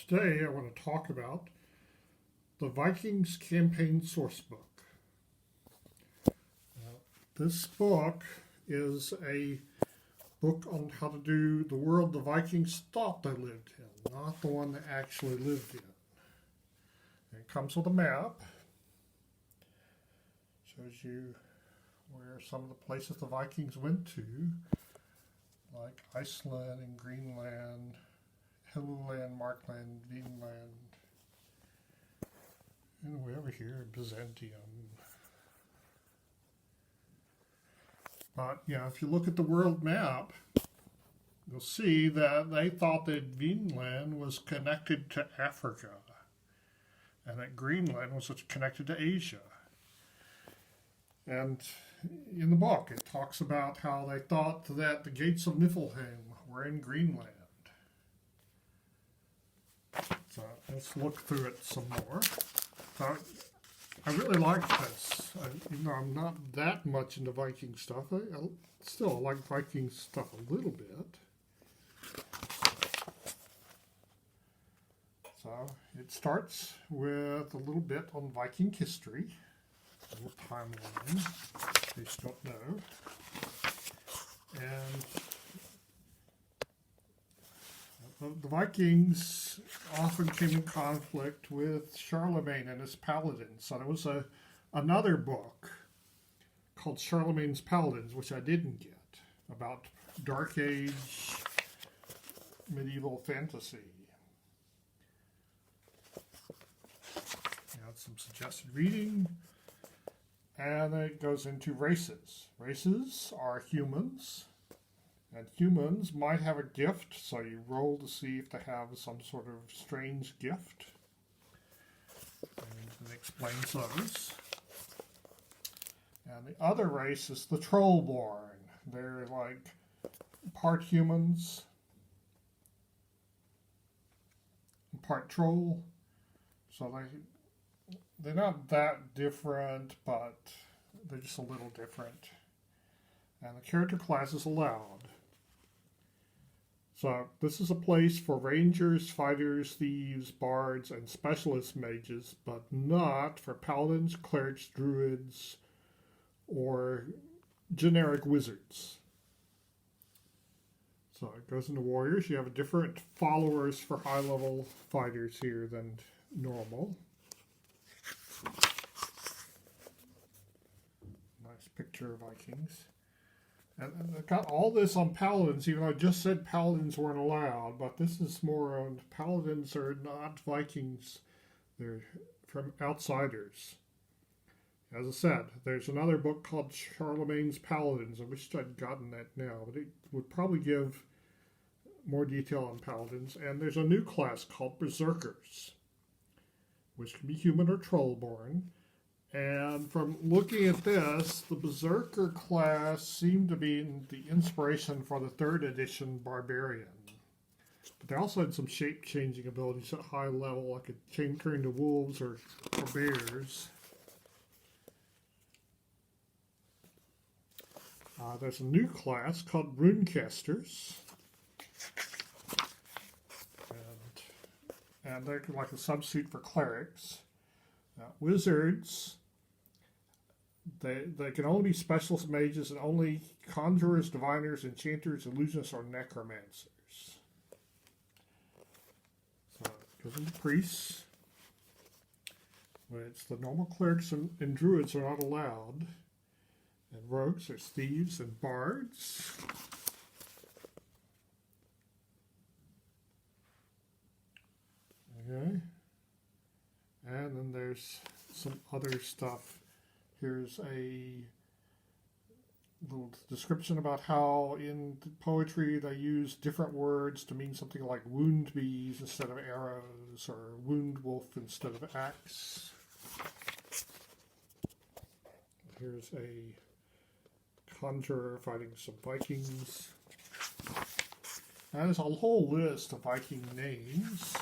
Today I want to talk about the Vikings campaign sourcebook. This book is a book on how to do the world the Vikings thought they lived in, not the one they actually lived in. It comes with a map, shows you where some of the places the Vikings went to, like Iceland and Greenland, Helluland, Markland, Vinland, and way over here, Byzantium. But, if you look at the world map, you'll see that they thought that Vinland was connected to Africa, and that Greenland was connected to Asia. And in the book, it talks about how they thought that the gates of Niflheim were in Greenland. So let's look through it some more. So I really like this. Even though I'm not that much into Viking stuff, I still like Viking stuff a little bit. So it starts with a little bit on Viking history, a little timeline, in case you don't know. And the Vikings often came in conflict with Charlemagne and his paladins. So there was another book called Charlemagne's Paladins, which I didn't get, about Dark Age medieval fantasy. Some suggested reading. And then it goes into races. Races are humans. And humans might have a gift, so you roll to see if they have some sort of strange gift. And it explains those. And the other race is the Trollborn. They're like part humans, part troll. So they're not that different, but they're just a little different. And the character class is allowed. So this is a place for rangers, fighters, thieves, bards, and specialist mages, but not for paladins, clerics, druids, or generic wizards. So it goes into warriors. You have different followers for high-level fighters here than normal. Nice picture of Vikings. And I got all this on paladins, even though I just said paladins weren't allowed, but this is more on paladins are not Vikings. They're from outsiders. As I said, there's another book called Charlemagne's Paladins. I wish I'd gotten that now, but it would probably give more detail on paladins. And there's a new class called Berserkers, which can be human or trollborn. And from looking at this, the Berserker class seemed to be the inspiration for the 3rd edition Barbarian. But they also had some shape-changing abilities at high level, like it turn into wolves or bears. There's a new class called Runecasters. And they're like a substitute for clerics. Wizards, they can only be specialist mages and only conjurers, diviners, enchanters, illusionists, or necromancers. So it goes into priests, which the normal clerics and druids are not allowed. And rogues, there's thieves and bards. Okay. And then there's some other stuff. Here's a little description about how in poetry they use different words to mean something like wound bees instead of arrows, or wound wolf instead of axe. Here's a conjurer fighting some Vikings. And there's a whole list of Viking names.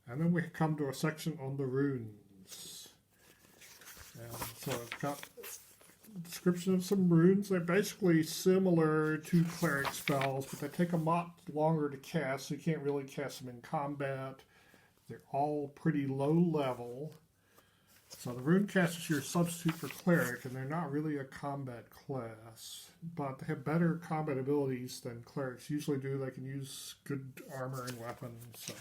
And then we come to a section on the runes. And so I've got description of some runes. They're basically similar to cleric spells, but they take a lot longer to cast, so you can't really cast them in combat. They're all pretty low level. So the Runecaster is your substitute for cleric, and they're not really a combat class, but they have better combat abilities than clerics usually do. They can use good armor and weapons.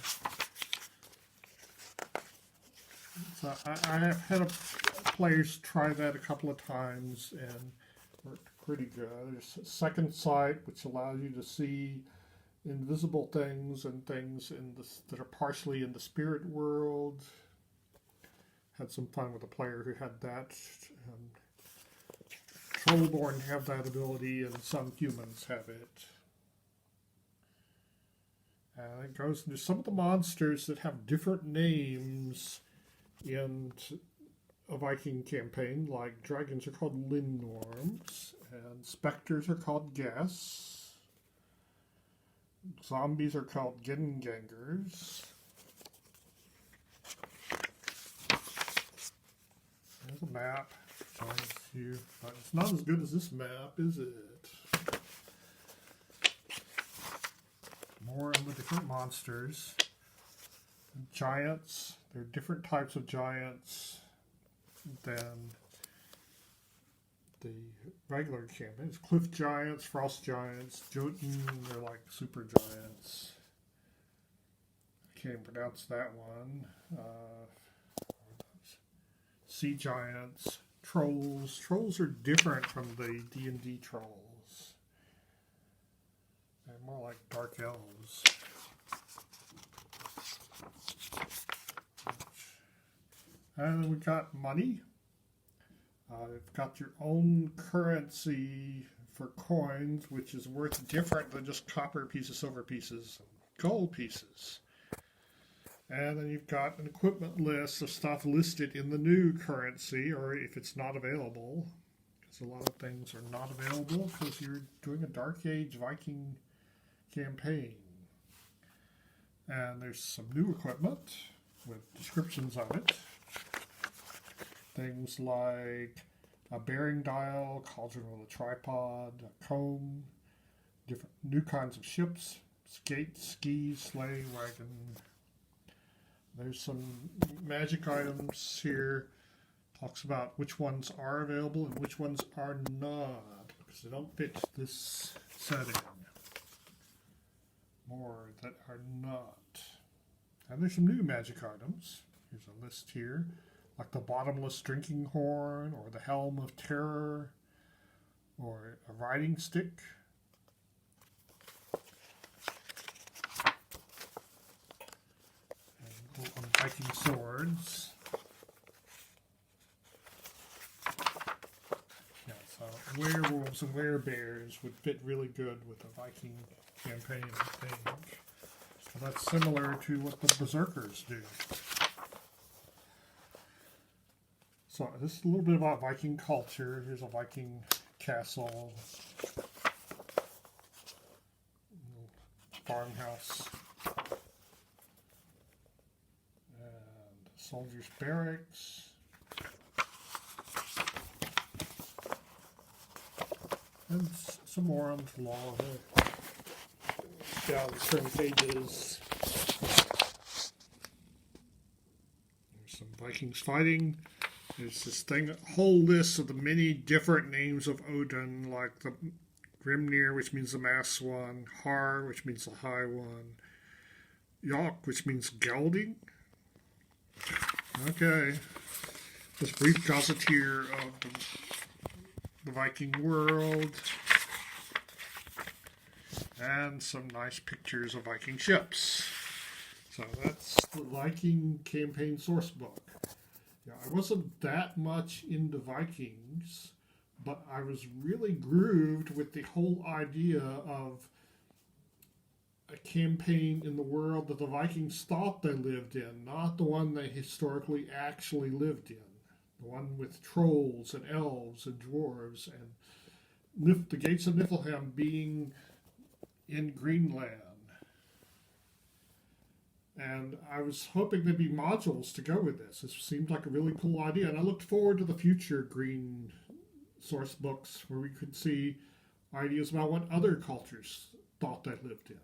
So I have had players try that a couple of times and worked pretty good. There's second sight, which allows you to see invisible things and things that are partially in the spirit world. Had some fun with a player who had that. Trollborn have that ability, and some humans have it. And it goes into some of the monsters that have different names in a Viking campaign, like dragons are called Lindorms, and specters are called Guests. Zombies are called Gengangers. There's a map showing you, but it's not as good as this map, is it? More on the different monsters. Giants. There are different types of giants than the regular campaign. There's cliff giants, frost giants, Jotun, they're like super giants. I can't pronounce that one. Sea giants, trolls. Trolls are different from the D&D trolls. They're more like dark elves. And then we got money. You've got your own currency for coins, which is worth different than just copper pieces, silver pieces, gold pieces. And then you've got an equipment list of stuff listed in the new currency, or if it's not available, because a lot of things are not available because you're doing a Dark Age Viking campaign. And there's some new equipment with descriptions of it. Things like a bearing dial, cauldron with a tripod, a comb, different new kinds of ships, skate, ski, sleigh, wagon. There's some magic items here. Talks about which ones are available and which ones are not, because they don't fit this setting. More that are not. And there's some new magic items. Here's a list here, like the bottomless drinking horn, or the helm of terror, or a riding stick. And Viking swords. Yeah, so werewolves and werebears would fit really good with a Viking campaign, I think. So that's similar to what the Berserkers do. So this is a little bit about Viking culture. Here's a Viking castle, farmhouse, and soldiers' barracks. And some more on the law. Down certain pages. There's some Vikings fighting. There's this thing, a whole list of the many different names of Odin, like the Grimnir, which means the mass one, Har, which means the high one, Yok, which means gelding. Okay. This brief gazetteer of the Viking world. And some nice pictures of Viking ships. So that's the Viking campaign source book. Yeah, I wasn't that much into Vikings, but I was really grooved with the whole idea of a campaign in the world that the Vikings thought they lived in, not the one they historically actually lived in. The one with trolls and elves and dwarves and the gates of Niflheim being in Greenland. And I was hoping there'd be modules to go with this. This seemed like a really cool idea, and I looked forward to the future green source books where we could see ideas about what other cultures thought they lived in.